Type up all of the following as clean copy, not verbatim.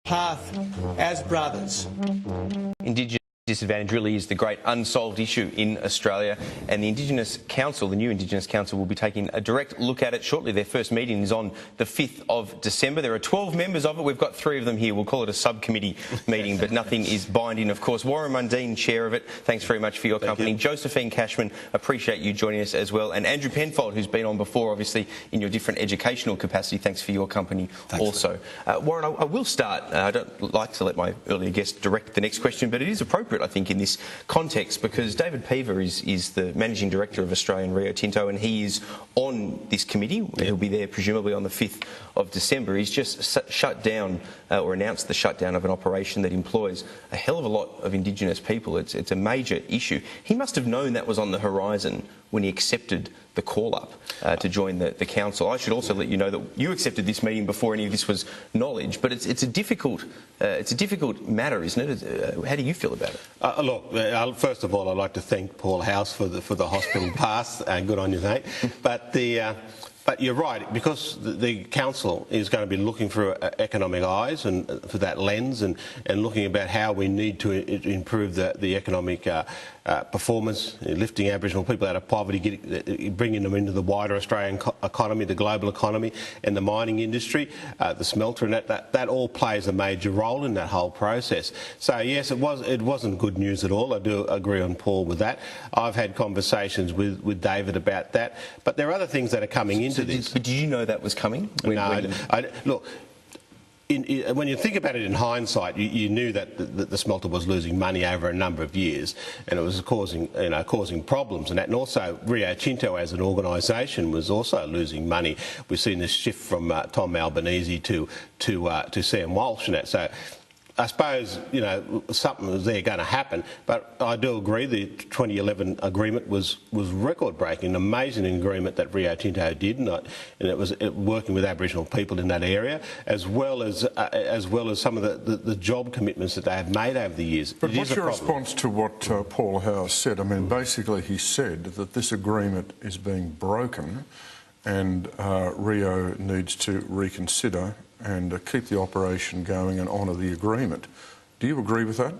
path as brothers. Indigenous disadvantage really is the great unsolved issue in Australia, and the Indigenous Council, the new Indigenous Council, will be taking a direct look at it shortly. Their first meeting is on the 5th of December. There are 12 members of it. We've got 3 of them here. We'll call it a subcommittee meeting, but nothing is binding, of course. Warren Mundine, chair of it, thanks very much for your company. Josephine Cashman, appreciate you joining us as well. And Andrew Penfold, who's been on before, obviously, in your different educational capacity. Thanks for your company also. Warren, I will start. I don't like to let my earlier guest direct the next question, but it is appropriate, I think, in this context, because David Peever is the Managing Director of Australian Rio Tinto, and he is on this committee. He'll be there presumably on the 5th of December. He's just shut down or announced the shutdown of an operation that employs a hell of a lot of Indigenous people. It's a major issue. He must have known that was on the horizon when he accepted the call-up to join the council. I should also let you know that you accepted this meeting before any of this was knowledge, but it's a difficult matter, isn't it? How do you feel about it? Look, first of all, I'd like to thank Paul House for the hospital pass. Good on you, mate. But you're right, because the council is going to be looking through economic eyes and for that lens, and looking about how we need to improve the economic performance, lifting Aboriginal people out of poverty, bringing them into the wider Australian economy, the global economy, and the mining industry, the smelter, and that all plays a major role in that whole process. So yes, it wasn't good news at all. I do agree on Paul with that. I've had conversations with David about that, but there are other things that are coming into this. But did you know that was coming? Look. When you think about it in hindsight, you knew that the smelter was losing money over a number of years, and it was causing problems, and also Rio Tinto as an organisation was also losing money. We've seen this shift from Tom Albanese to Sam Walsh and that. So I suppose, something was there going to happen, but I do agree the 2011 agreement was record-breaking, an amazing agreement that Rio Tinto did, and it was working with Aboriginal people in that area, as well as some of the job commitments that they have made over the years. But what's your response to what Paul House said? I mean, basically he said that this agreement is being broken, and Rio needs to reconsider and keep the operation going and honour the agreement. Do you agree with that?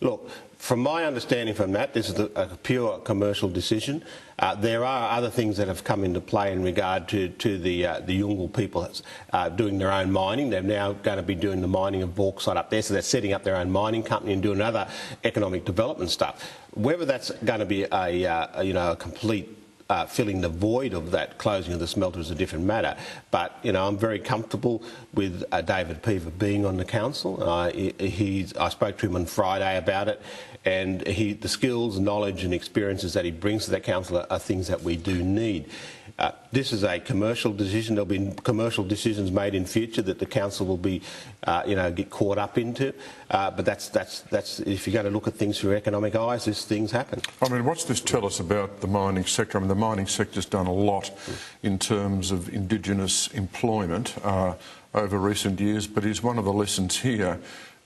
Look, from my understanding from that, this is a pure commercial decision. There are other things that have come into play in regard to the Yolngu people doing their own mining. They're now going to be doing the mining of bauxite up there, so they're setting up their own mining company and doing other economic development stuff. Whether that's going to be a complete filling the void of that closing of the smelter is a different matter. But, I'm very comfortable with David Peever being on the council. I spoke to him on Friday about it, and the skills, knowledge and experiences that he brings to that council are things that we do need. This is a commercial decision. There'll be commercial decisions made in future that the council will be, get caught up into. But that's if you're going to look at things through economic eyes, these things happen. I mean, what's this tell us about the mining sector? I mean, the mining sector's done a lot in terms of Indigenous employment over recent years, but is one of the lessons here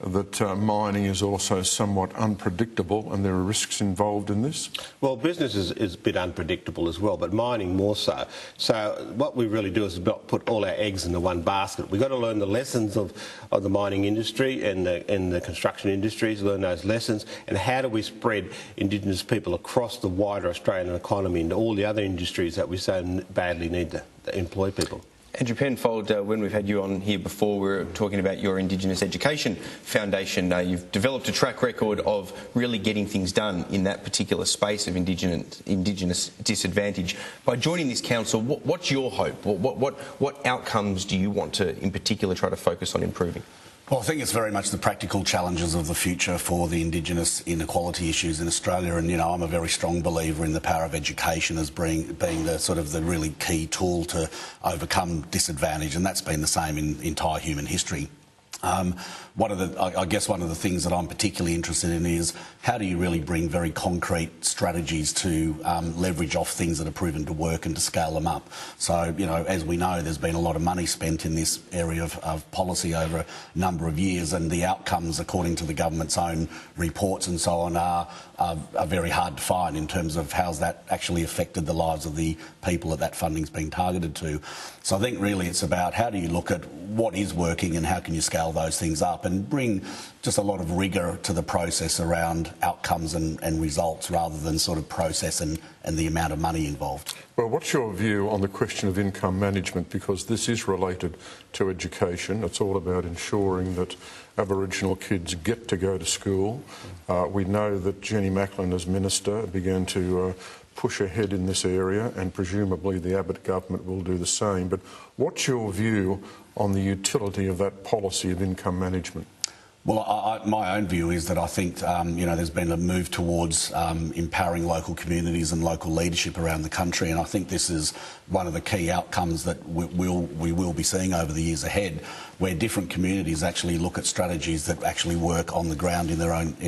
that mining is also somewhat unpredictable and there are risks involved in this? Well, business is a bit unpredictable as well, but mining more so. So what we really do is not put all our eggs into one basket. We've got to learn the lessons of the mining industry and the construction industries, learn those lessons, and how do we spread Indigenous people across the wider Australian economy into all the other industries that we so badly need to employ people. Andrew Penfold, when we've had you on here before, we were talking about your Indigenous Education Foundation. You've developed a track record of really getting things done in that particular space of Indigenous disadvantage. By joining this council, what's your hope? What outcomes do you want to, in particular, try to focus on improving? Well, I think it's very much the practical challenges of the future for the Indigenous inequality issues in Australia, and I'm a very strong believer in the power of education as being the sort of the really key tool to overcome disadvantage, and that's been the same in entire human history. I guess one of the things that I'm particularly interested in is how do you really bring very concrete strategies to leverage off things that are proven to work and to scale them up. So, as we know, there's been a lot of money spent in this area of policy over a number of years, and the outcomes, according to the government's own reports and so on, are very hard to find in terms of how's that actually affected the lives of the people that funding's been targeted to. So I think really it's about how do you look at what is working and how can you scale dial those things up and bring just a lot of rigour to the process around outcomes and results rather than sort of process and the amount of money involved. Well, what's your view on the question of income management? Because this is related to education. It's all about ensuring that Aboriginal kids get to go to school. We know that Jenny Macklin, as Minister, began to push ahead in this area, and presumably the Abbott government will do the same. But what's your view on the utility of that policy of income management? Well, my own view is that I think, there's been a move towards empowering local communities and local leadership around the country, and I think this is one of the key outcomes that we will be seeing over the years ahead, where different communities actually look at strategies that actually work on the ground in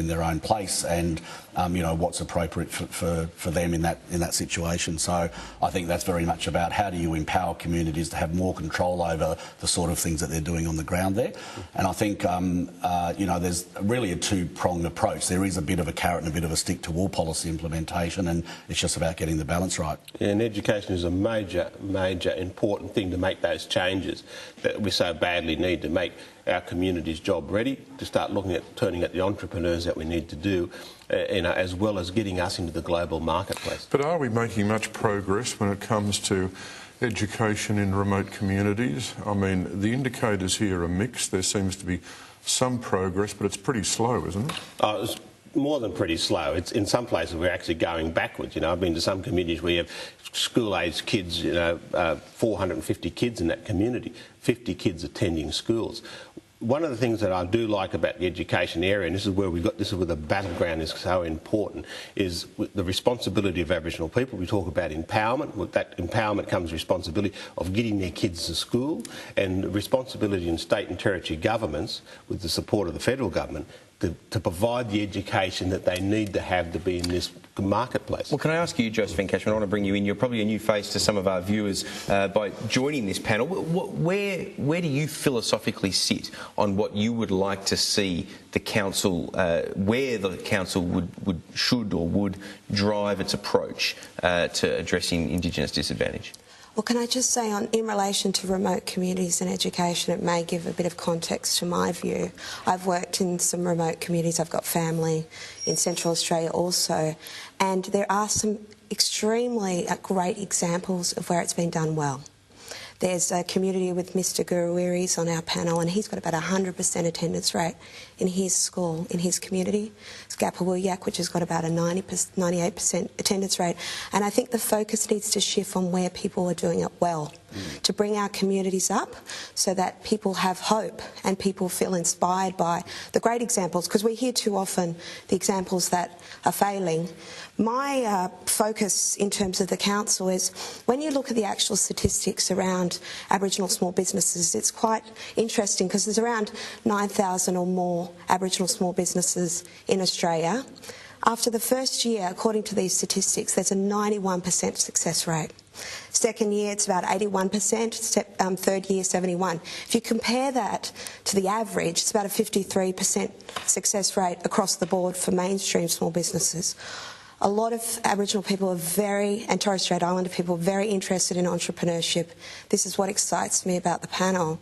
their own place, and what's appropriate for them in that situation. So I think that's very much about how do you empower communities to have more control over the sort of things that they're doing on the ground there. And I think there's really a two-pronged approach. There is a bit of a carrot and a bit of a stick to all policy implementation, and it's just about getting the balance right. Yeah, and education is a major important thing to make those changes that we so badly need to make our community's job ready, to start looking at turning at the entrepreneurs that we need to do, as well as getting us into the global marketplace. But are we making much progress when it comes to education in remote communities? I mean, the indicators here are mixed. There seems to be some progress, but it's pretty slow, isn't it? It's more than pretty slow. It's in some places we're actually going backwards. I've been to some communities where you have school-aged kids, 450 kids in that community, 50 kids attending schools. One of the things that I do like about the education area, and this is where the battleground is so important, is the responsibility of Aboriginal people. We talk about empowerment. With that empowerment comes responsibility of getting their kids to school, and responsibility in state and territory governments, with the support of the federal government, to provide the education that they need to have to be in this marketplace. Well, can I ask you, Josephine Cashman, I want to bring you in. You're probably a new face to some of our viewers by joining this panel. Where do you philosophically sit on what you would like to see the council, where the council should or would drive its approach to addressing Indigenous disadvantage? Well, can I just say, in relation to remote communities and education, it may give a bit of context to my view. I've worked in some remote communities. I've got family in Central Australia also, and there are some extremely great examples of where it's been done well. There's a community with Mr Guruwiri's on our panel, and he's got about 100% attendance rate in his school, in his community. It's Gapawuyak, which has got about a 98% attendance rate. And I think the focus needs to shift on where people are doing it well, to bring our communities up so that people have hope and people feel inspired by the great examples, because we hear too often the examples that are failing. My focus in terms of the council is, when you look at the actual statistics around Aboriginal small businesses, it's quite interesting, because there's around 9,000 or more Aboriginal small businesses in Australia. After the first year, according to these statistics, there's a 91% success rate. Second year, it's about 81%, third year, 71%. If you compare that to the average, it's about a 53% success rate across the board for mainstream small businesses. A lot of Aboriginal people and Torres Strait Islander people are very interested in entrepreneurship. This is what excites me about the panel,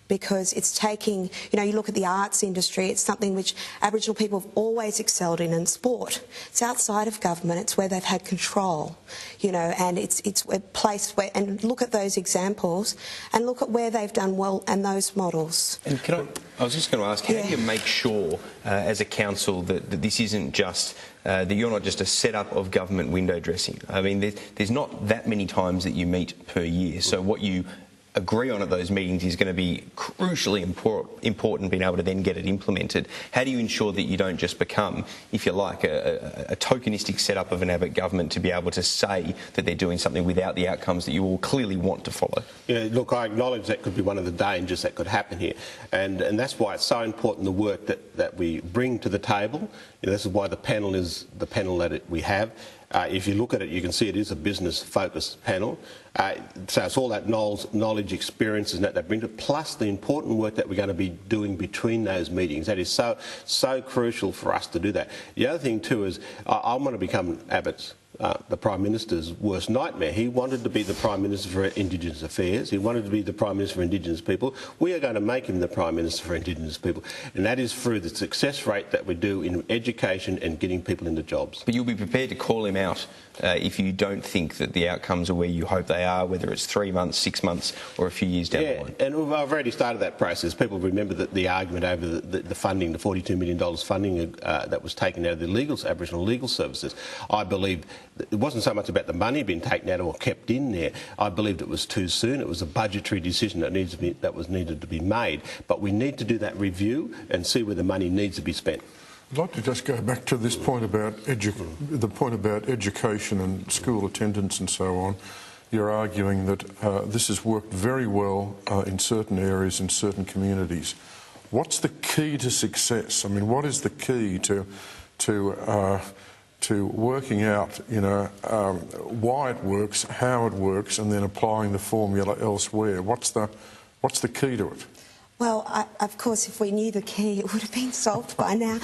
because it's taking, you look at the arts industry, it's something which Aboriginal people have always excelled in, and sport. It's outside of government, it's where they've had control, and it's a place where, and look at those examples and look at where they've done well and those models. And I was just going to ask, how do you make sure as a council that this isn't just, that you're not just a setup of government window dressing? I mean, there's not that many times that you meet per year, so what you agree on at those meetings is going to be crucially important, being able to then get it implemented. How do you ensure that you don't just become, if you like, a tokenistic setup of an Abbott government to be able to say that they're doing something without the outcomes that you all clearly want to follow? Yeah, look, I acknowledge that could be one of the dangers that could happen here, and that's why it's so important, the work that we bring to the table. This is why the panel is the panel that we have. If you look at it, you can see it is a business-focused panel. So it's all that knowledge, experiences and that they bring to it, plus the important work that we're going to be doing between those meetings. That is so crucial for us to do that. The other thing too is I want to become Abbott's the Prime Minister's worst nightmare. He wanted to be the Prime Minister for Indigenous Affairs. He wanted to be the Prime Minister for Indigenous people. We are going to make him the Prime Minister for Indigenous people, and that is through the success rate that we do in education and getting people into jobs. But you'll be prepared to call him out if you don't think that the outcomes are where you hope they are, whether it's 3 months, 6 months or a few years down the line. And I've already started that process. People remember that the argument over the funding, the $42 million funding that was taken out of the Aboriginal legal services. I believe it wasn't so much about the money being taken out or kept in there. I believed it was too soon. It was a budgetary decision that needed to be made. But we need to do that review and see where the money needs to be spent. I'd like to just go back to this point about education and school attendance and so on. You're arguing that this has worked very well in certain areas, in certain communities. What's the key to success? I mean, what is the key to working out, you know, why it works, how it works, and then applying the formula elsewhere? What's the key to it? Well, of course, if we knew the key, it would have been solved by now.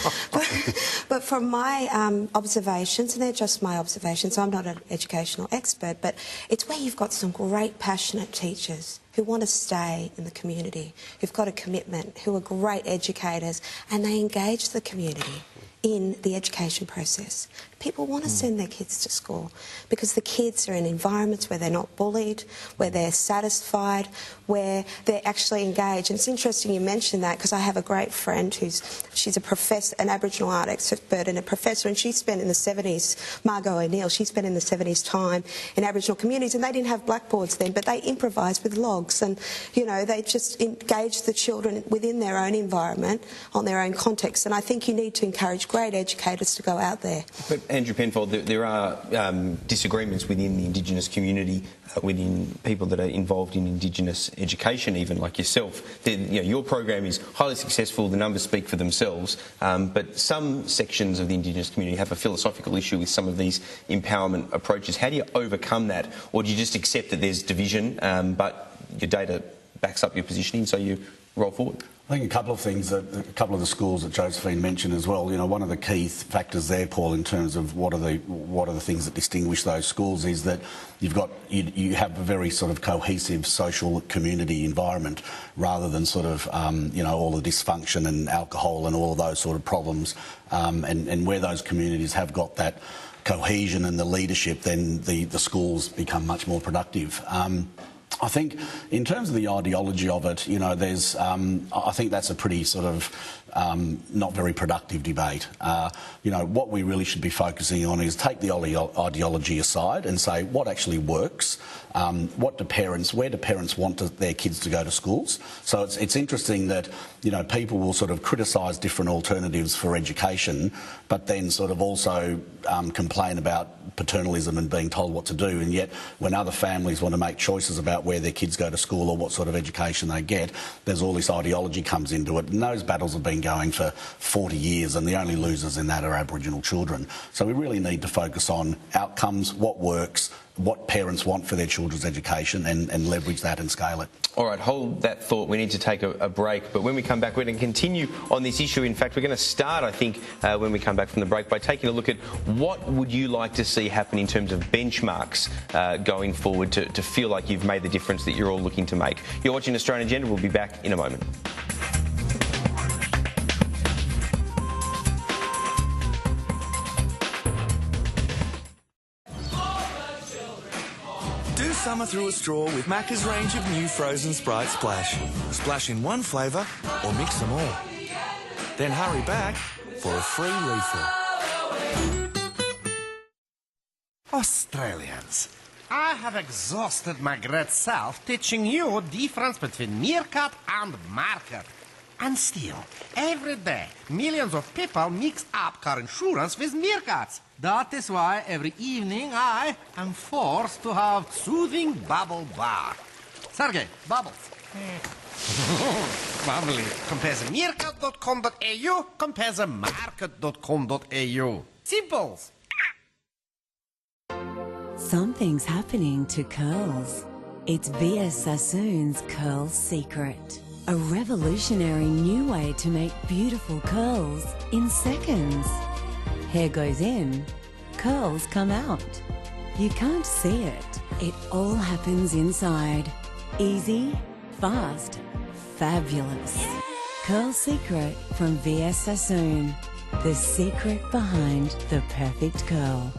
But from my observations, and they're just my observations, so I'm not an educational expert, but it's where you've got some great, passionate teachers who want to stay in the community, who've got a commitment, who are great educators, and they engage the community in the education process. People want to send their kids to school because the kids are in environments where they're not bullied, where they're satisfied, where they're actually engaged. And it's interesting you mentioned that because I have a great friend she's a professor, an Aboriginal art expert and a professor, and she spent in the 70s, Margot O'Neill, she spent in the 70s time in Aboriginal communities, and they didn't have blackboards then, but they improvised with logs, and, you know, they just engaged the children within their own environment, on their own context. And I think you need to encourage great educators to go out there. But Andrew Penfold, there are disagreements within the Indigenous community, within people that are involved in Indigenous education, even like yourself. You know, your program is highly successful, the numbers speak for themselves, but some sections of the Indigenous community have a philosophical issue with some of these empowerment approaches. How do you overcome that? Or do you just accept that there's division, but your data backs up your positioning, so you roll forward? I think a couple of things, a couple of the schools that Josephine mentioned as well. You know, one of the key factors there, Paul, in terms of what are the things that distinguish those schools is that you have a very sort of cohesive social community environment rather than sort of you know, all the dysfunction and alcohol and all of those sort of problems. And where those communities have got that cohesion and the leadership, then the schools become much more productive. I think in terms of the ideology of it, you know, there's, I think that's a pretty sort of not very productive debate. You know, what we really should be focusing on is take the ideology aside and say what actually works. Where do parents want their kids to go to schools? So it's interesting that, you know, people will sort of criticise different alternatives for education, but then sort of also complain about paternalism and being told what to do, and yet when other families want to make choices about where their kids go to school or what sort of education they get, there's all this ideology comes into it, and those battles have been going for 40 years, and the only losers in that are Aboriginal children. So we really need to focus on outcomes, what works, what parents want for their children's education, and leverage that and scale it. All right, hold that thought. We need to take a break, but when we come back, we're going to continue on this issue. In fact, we're going to start, I think, when we come back from the break, by taking a look at what would you like to see happen in terms of benchmarks going forward to feel like you've made the difference that you're all looking to make. You're watching Australian Agenda. We'll be back in a moment. Summer through a straw with Macca's range of new frozen Sprite Splash. Splash in one flavour or mix them all. Then hurry back for a free refill. Australians, I have exhausted my great self teaching you the difference between meerkat and market. And still, every day, millions of people mix up car insurance with meerkats. That is why every evening I am forced to have soothing bubble bath. Sergey, bubbles. Family. Compare the meerkat.com.au, compare the market.com.au. Simples. Something's happening to curls. It's V.S. Sassoon's Curl Secret. A revolutionary new way to make beautiful curls in seconds. Hair goes in, curls come out. You can't see it. It all happens inside. Easy, fast, fabulous. Curl Secret from VS Sassoon. The secret behind the perfect curl.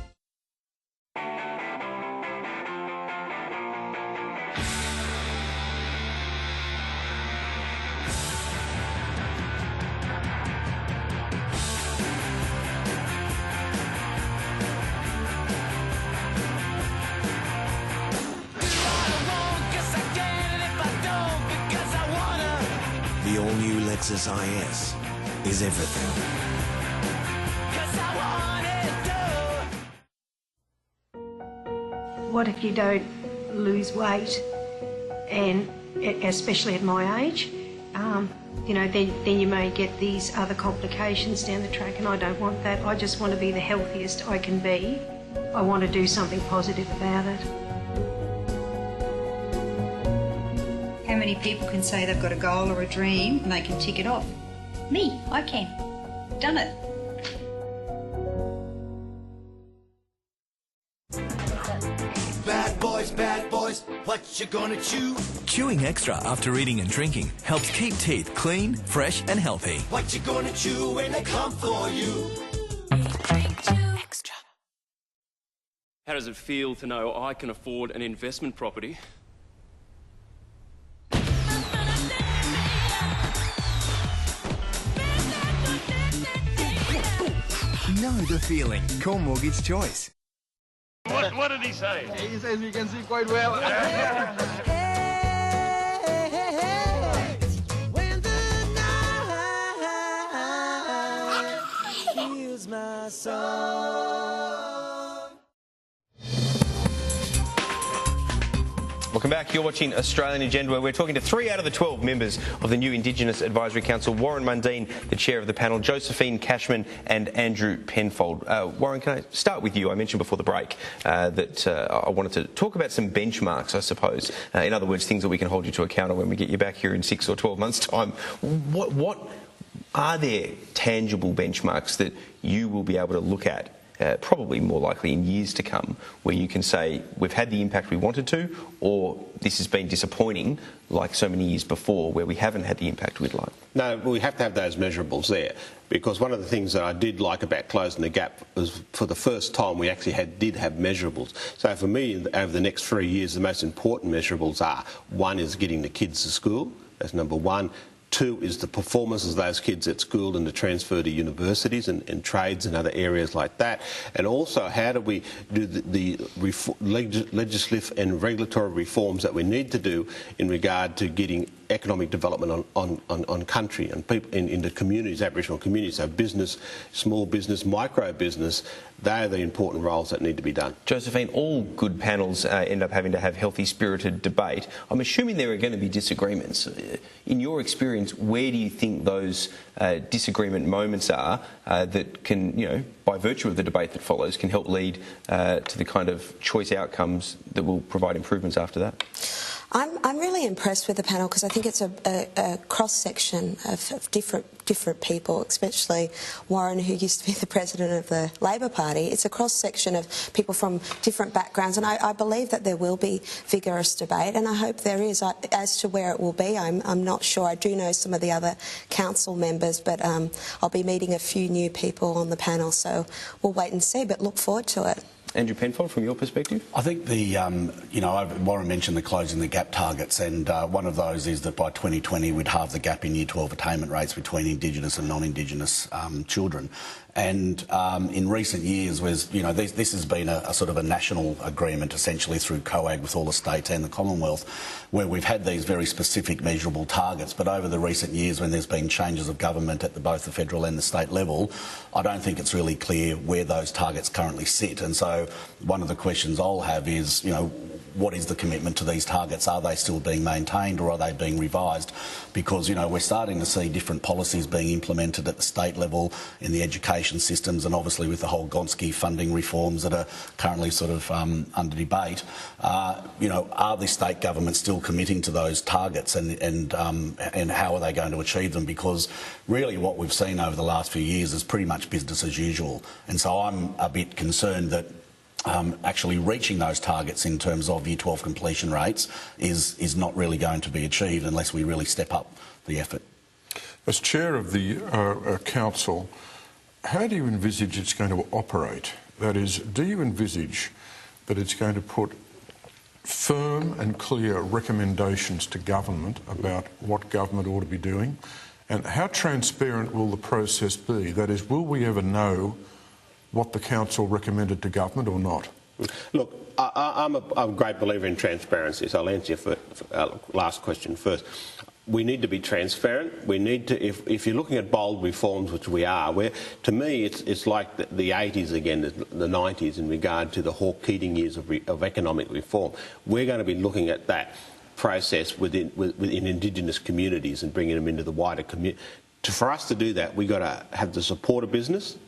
The all-new Lexus IS is everything. What if you don't lose weight, and especially at my age, you know, then you may get these other complications down the track, and I don't want that. I just want to be the healthiest I can be. I want to do something positive about it. How many people can say they've got a goal or a dream and they can tick it off? Me, I can. Done it. Bad boys, what you gonna chew? Chewing extra after eating and drinking helps keep teeth clean, fresh and healthy. What you gonna chew when they come for you? Extra. How does it feel to know I can afford an investment property? Know the feeling. Call Mortgage Choice. What did he say? He says we can see quite well. When the night heals my soul. Welcome back. You're watching Australian Agenda, where we're talking to 3 out of the 12 members of the new Indigenous Advisory Council. Warren Mundine, the chair of the panel, Josephine, Cashman and Andrew Penfold. Warren, can I start with you? I mentioned before the break that I wanted to talk about some benchmarks, I suppose. In other words, things that we can hold you to account on when we get you back here in 6 or 12 months' time. What are there tangible benchmarks that you will be able to look at, probably more likely in years to come, where you can say we've had the impact we wanted to, or this has been disappointing like so many years before where we haven't had the impact we'd like? No, we have to have those measurables there, because one of the things that I did like about Closing the Gap was for the first time we actually did have measurables. So for me, over the next 3 years, the most important measurables are: 1 is getting the kids to school, that's number 1. 2 is the performances of those kids at school and the transfer to universities and trades and other areas like that. And also, how do we do the legislative and regulatory reforms that we need to do in regard to getting economic development on country and people in the communities, Aboriginal communities. So business, small business, micro business, they are the important roles that need to be done. Josephine, all good panels end up having to have healthy, spirited debate. I'm assuming there are going to be disagreements. In your experience, where do you think those disagreement moments are that can, you know, by virtue of the debate that follows, can help lead to the kind of choice outcomes that will provide improvements after that? I'm really impressed with the panel, because I think it's a cross-section of different people, especially Warren, who used to be the president of the Labor Party. It's a cross-section of people from different backgrounds, and I believe that there will be vigorous debate, and I hope there is. As to where it will be, I'm not sure. I do know some of the other council members, but I'll be meeting a few new people on the panel, so we'll wait and see, but look forward to it. Andrew Penfold, from your perspective? I think Warren mentioned the Closing the Gap targets, and one of those is that by 2020 we'd halve the gap in Year 12 attainment rates between Indigenous and non-Indigenous children. And in recent years, this has been a sort of a national agreement, essentially through COAG with all the states and the Commonwealth, where we've had these very specific measurable targets. But over the recent years, when there's been changes of government at both the federal and the state level, I don't think it's really clear where those targets currently sit. And so one of the questions I'll have is, what is the commitment to these targets? Are they still being maintained or are they being revised? Because, we're starting to see different policies being implemented at the state level in the education systems, and obviously with the whole Gonski funding reforms that are currently sort of under debate. Are the state governments still committing to those targets, and how are they going to achieve them? Because really what we've seen over the last few years is pretty much business as usual. And so I'm a bit concerned that actually reaching those targets in terms of Year 12 completion rates is not really going to be achieved unless we really step up the effort. As chair of the council, how do you envisage it's going to operate? That is, do you envisage that it's going to put firm and clear recommendations to government about what government ought to be doing? And how transparent will the process be? That is, will we ever know what the council recommended to government or not? Look, I'm a great believer in transparency, so I'll answer your last question first. We need to be transparent. We need to, if you're looking at bold reforms, which we are, to me it's like the 80s again, the 90s in regard to the Hawke-Keating years of economic reform. We're going to be looking at that process within Indigenous communities and bringing them into the wider community. For us to do that, we've got to have the support of business.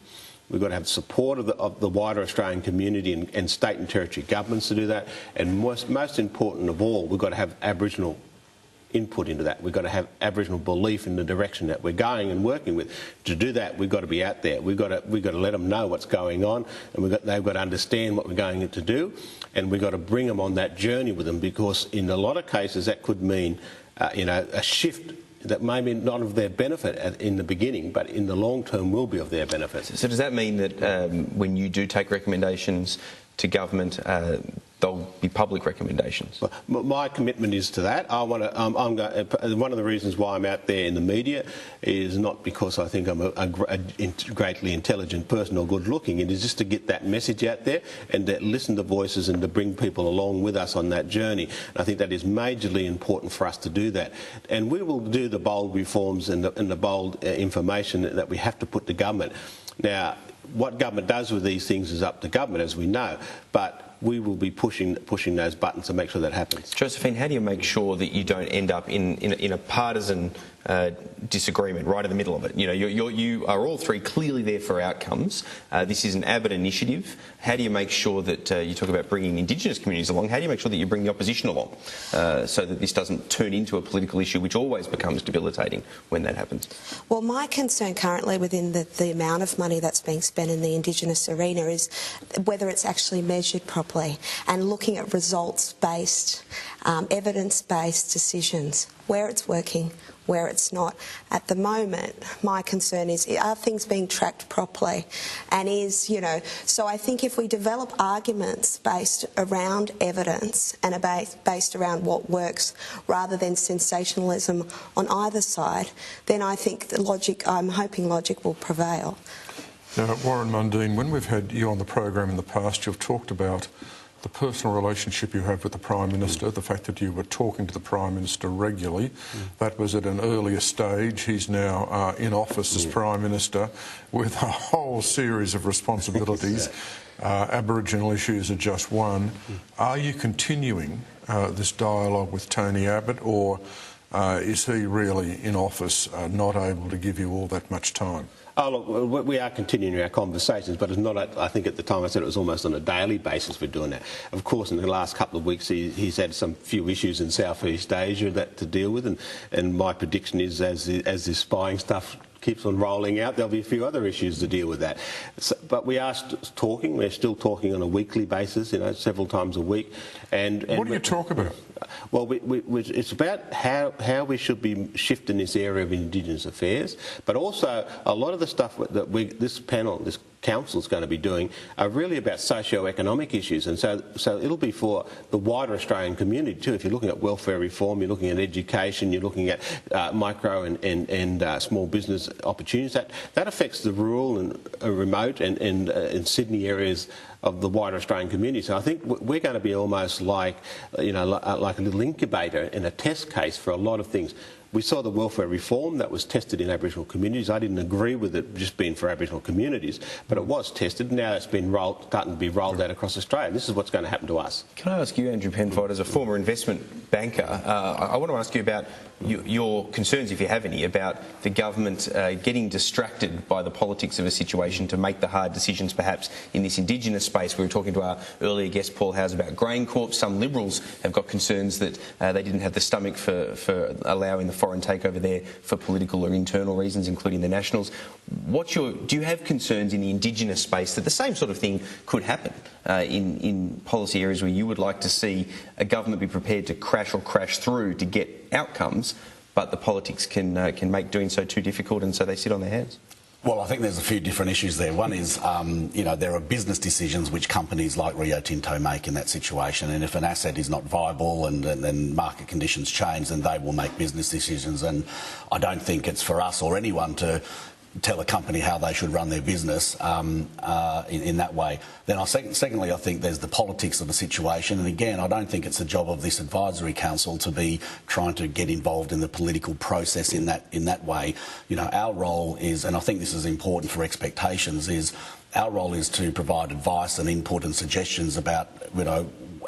We've got to have support of the wider Australian community and state and territory governments to do that. And most important of all, we've got to have Aboriginal input into that. We've got to have Aboriginal belief in the direction that we're going and working with. To do that, we've got to be out there. We've got to let them know what's going on, and they've got to understand what we're going to do, and we've got to bring them on that journey with them, because in a lot of cases that could mean a shift that may be not of their benefit in the beginning, but in the long term will be of their benefit. So does that mean that when you do take recommendations to government, they'll be public recommendations? My commitment is to that. One of the reasons why I'm out there in the media is not because I think I'm a greatly intelligent person or good looking. It is just to get that message out there and to listen to voices and to bring people along with us on that journey. And I think that is majorly important for us to do that. And we will do the bold reforms and the bold information that we have to put to government. Now, what government does with these things is up to government, as we know, but we will be pushing those buttons to make sure that happens. Josephine, how do you make sure that you don't end up in a partisan disagreement right in the middle of it? You are all three clearly there for outcomes. This is an Abbott initiative. How do you make sure that you talk about bringing Indigenous communities along? How do you make sure that you bring the opposition along so that this doesn't turn into a political issue, which always becomes debilitating when that happens? Well, my concern currently within the amount of money that's being spent in the Indigenous arena is whether it's actually measured properly and looking at results-based, evidence-based decisions, where it's working, where it's not. At the moment, my concern is, are things being tracked properly? And so I think if we develop arguments based around evidence and based around what works rather than sensationalism on either side, then I think I'm hoping logic will prevail. Now, Warren Mundine, when we've had you on the program in the past, you've talked about the personal relationship you have with the Prime Minister, the fact that you were talking to the Prime Minister regularly. That was at an earlier stage. He's now in office as Prime Minister with a whole series of responsibilities. Aboriginal issues are just one. Are you continuing this dialogue with Tony Abbott, or is he really in office not able to give you all that much time? Oh, look, we are continuing our conversations, but it's not, I think at the time I said it was almost on a daily basis we're doing that. Of course, in the last couple of weeks he's had some few issues in Southeast Asia to deal with, and my prediction is as this spying stuff keeps on rolling out, there'll be a few other issues to deal with that. But we are talking, we're still talking on a weekly basis, several times a week. And what do you talk about? Well, it's about how we should be shifting this area of Indigenous affairs, but also a lot of the stuff that this panel, this council is going to be doing are really about socio-economic issues, and so it'll be for the wider Australian community too. If you're looking at welfare reform, you're looking at education, you're looking at micro and small business opportunities, that affects the rural and remote and Sydney areas of the wider Australian community. So I think we're going to be almost like a little incubator and a test case for a lot of things. We saw the welfare reform that was tested in Aboriginal communities. I didn't agree with it just being for Aboriginal communities, but it was tested. Now it's been starting to be rolled out across Australia. This is what's going to happen to us. Can I ask you, Andrew Penfold, as a former investment banker, I want to ask you about your concerns, if you have any, about the government getting distracted by the politics of a situation to make the hard decisions, perhaps in this Indigenous space. We were talking to our earlier guest, Paul Howes, about Grain Corp. Some Liberals have got concerns that they didn't have the stomach for allowing the foreign takeover there for political or internal reasons, including the Nationals. Do you have concerns in the Indigenous space that the same sort of thing could happen in policy areas where you would like to see a government be prepared to crash or crash through to get outcomes, but the politics can make doing so too difficult, and so they sit on their hands? Well, I think there's a few different issues there. One is, there are business decisions which companies like Rio Tinto make in that situation, and if an asset is not viable and then market conditions change, then they will make business decisions, and I don't think it's for us or anyone to tell a company how they should run their business in that way. Then, secondly, I think there's the politics of the situation, and again, I don't think it's the job of this advisory council to be trying to get involved in the political process in that way. Our role is, and I think this is important for expectations, is our role is to provide advice and input and suggestions about,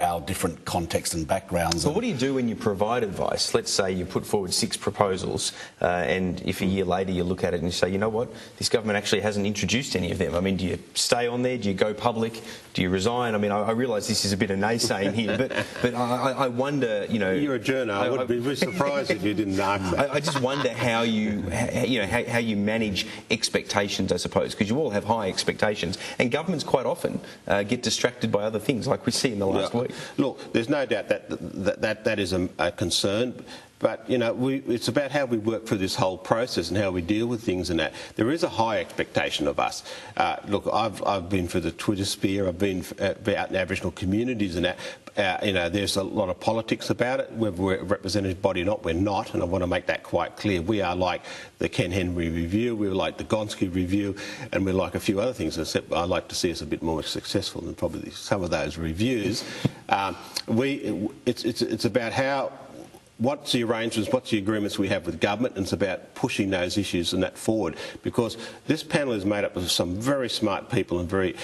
our different contexts and backgrounds. But what do you do when you provide advice? Let's say you put forward 6 proposals and if a year later you look at it and you say, you know what, this government actually hasn't introduced any of them. I mean, do you stay on there? Do you go public? Do you resign? I mean, I realise this is a bit of naysaying here, but I wonder, You're a journalist. I would be very surprised if you didn't ask that. I just wonder how you manage expectations, I suppose, because you all have high expectations, and governments quite often get distracted by other things, like we see in the last week. Look, there's no doubt that is a concern. But, it's about how we work through this whole process and how we deal with things and that. There is a high expectation of us. Look, I've been through the Twitter sphere, I've been out in Aboriginal communities and that. There's a lot of politics about it, whether we're a representative body or not, we're not, and I want to make that quite clear. We are like the Ken Henry Review, we're like the Gonski Review, and we're like a few other things, except I'd like to see us a bit more successful than probably some of those reviews. It's about what's the arrangements, what's the agreements we have with government, and it's about pushing those issues and that forward, because this panel is made up of some very smart people and very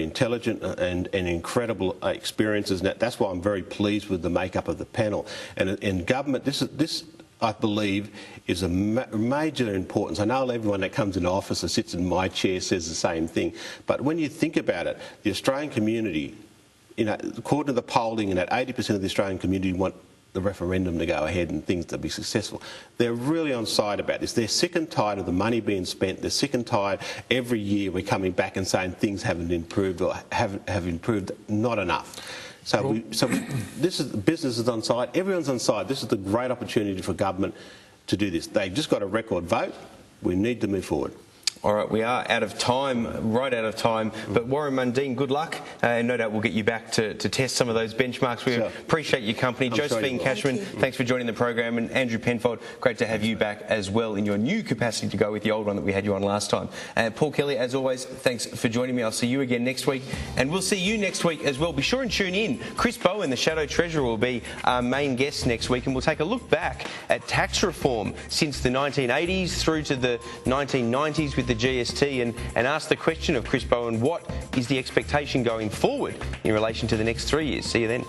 intelligent and incredible experiences, and that's why I'm very pleased with the makeup of the panel. And in government, this I believe is a major importance. I know everyone that comes into office or sits in my chair says the same thing, but when you think about it, the Australian community, according to the polling, that 80% of the Australian community want the referendum to go ahead and things to be successful. They're really on side about this. They're sick and tired of the money being spent. They're sick and tired every year we're coming back and saying things haven't improved or have improved not enough. So this is, business is on side. Everyone's on side. This is the great opportunity for government to do this. They've just got a record vote. We need to move forward. All right, we are out of time, right out of time. But Warren Mundine, good luck. And no doubt we'll get you back to test some of those benchmarks. We appreciate your company. Josephine Cashman, thanks for joining the program. And Andrew Penfold, great to have you back as well in your new capacity to go with the old one that we had you on last time. And Paul Kelly, as always, thanks for joining me. I'll see you again next week. And we'll see you next week as well. Be sure and tune in. Chris Bowen, the Shadow Treasurer, will be our main guest next week. And we'll take a look back at tax reform since the 1980s through to the 1990s with the GST and ask the question of Chris Bowen, what is the expectation going forward in relation to the next 3 years? See you then.